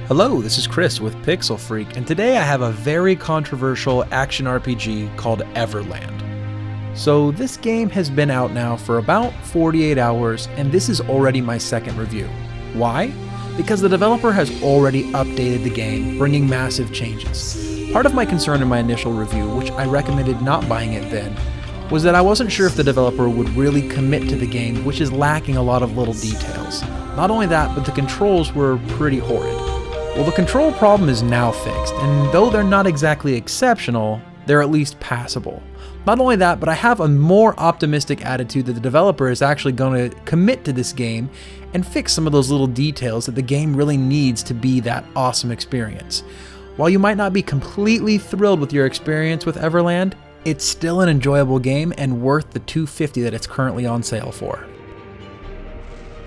Hello, this is Chris with Pixel Freak, and today I have a very controversial action RPG called Everland. So this game has been out now for about 48 hours, and this is already my second review. Why? Because the developer has already updated the game, bringing massive changes. Part of my concern in my initial review, which I recommended not buying it then, was that I wasn't sure if the developer would really commit to the game, which is lacking a lot of little details. Not only that, but the controls were pretty horrid. Well, the control problem is now fixed, and though they're not exactly exceptional, they're at least passable. Not only that, but I have a more optimistic attitude that the developer is actually going to commit to this game and fix some of those little details that the game really needs to be that awesome experience. While you might not be completely thrilled with your experience with Everland, it's still an enjoyable game and worth the $250 that it's currently on sale for.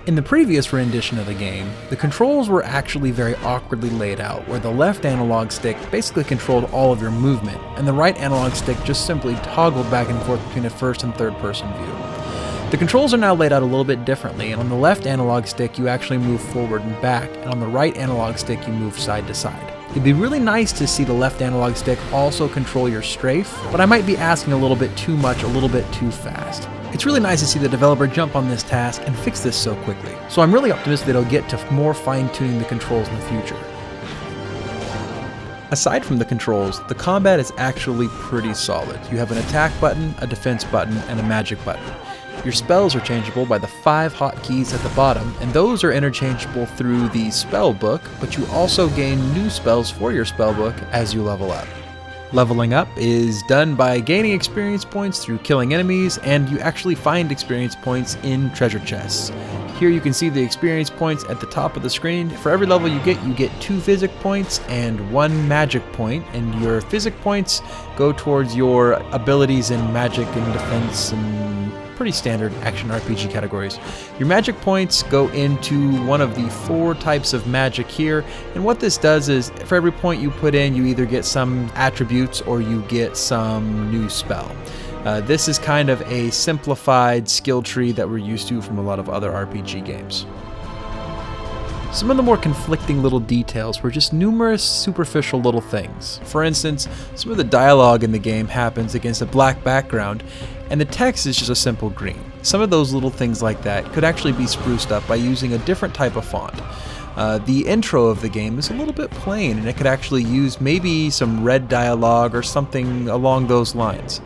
In the previous rendition of the game, the controls were actually very awkwardly laid out, where the left analog stick basically controlled all of your movement, and the right analog stick just simply toggled back and forth between a first and third person view. The controls are now laid out a little bit differently, and on the left analog stick you actually move forward and back, and on the right analog stick you move side to side. It'd be really nice to see the left analog stick also control your strafe, but I might be asking a little bit too much, a little bit too fast. It's really nice to see the developer jump on this task and fix this so quickly, so I'm really optimistic that it'll get to more fine-tuning the controls in the future. Aside from the controls, the combat is actually pretty solid. You have an attack button, a defense button, and a magic button. Your spells are changeable by the 5 hotkeys at the bottom, and those are interchangeable through the spell book, but you also gain new spells for your spell book as you level up. Leveling up is done by gaining experience points through killing enemies, and you actually find experience points in treasure chests. Here you can see the experience points at the top of the screen. For every level you get 2 physic points and 1 magic point, and your physic points go towards your abilities in magic and defense and pretty standard action RPG categories. Your magic points go into one of the 4 types of magic here, and what this does is for every point you put in, you either get some attributes or you get some new spell. This is kind of a simplified skill tree that we're used to from a lot of other RPG games. Some of the more conflicting little details were just numerous superficial little things. For instance, some of the dialogue in the game happens against a black background, and the text is just a simple green. Some of those little things like that could actually be spruced up by using a different type of font. The intro of the game is a little bit plain, and it could actually use maybe some red dialogue or something along those lines.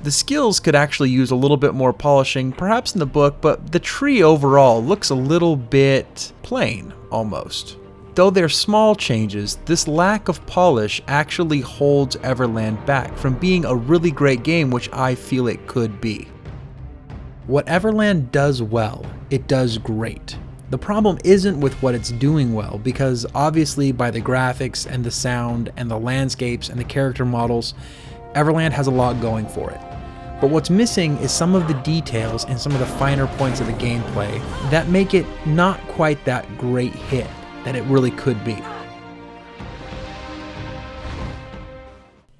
The skills could actually use a little bit more polishing, perhaps in the book, but the tree overall looks a little bit plain, almost. Though they're small changes, this lack of polish actually holds Everland back from being a really great game, which I feel it could be. What Everland does well, it does great. The problem isn't with what it's doing well, because obviously by the graphics and the sound and the landscapes and the character models, Everland has a lot going for it. But what's missing is some of the details and some of the finer points of the gameplay that make it not quite that great hit that it really could be.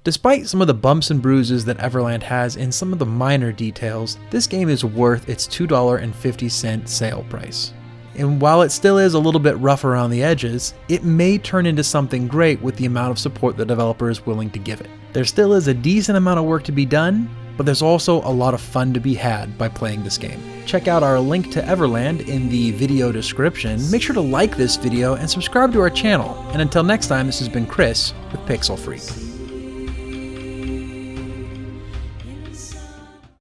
Despite some of the bumps and bruises that Everland has in some of the minor details, this game is worth its $2.50 sale price. And while it still is a little bit rough around the edges, it may turn into something great with the amount of support the developer is willing to give it. There still is a decent amount of work to be done, but there's also a lot of fun to be had by playing this game. Check out our link to Everland in the video description. Make sure to like this video and subscribe to our channel. And until next time, this has been Chris with Pixel Freak.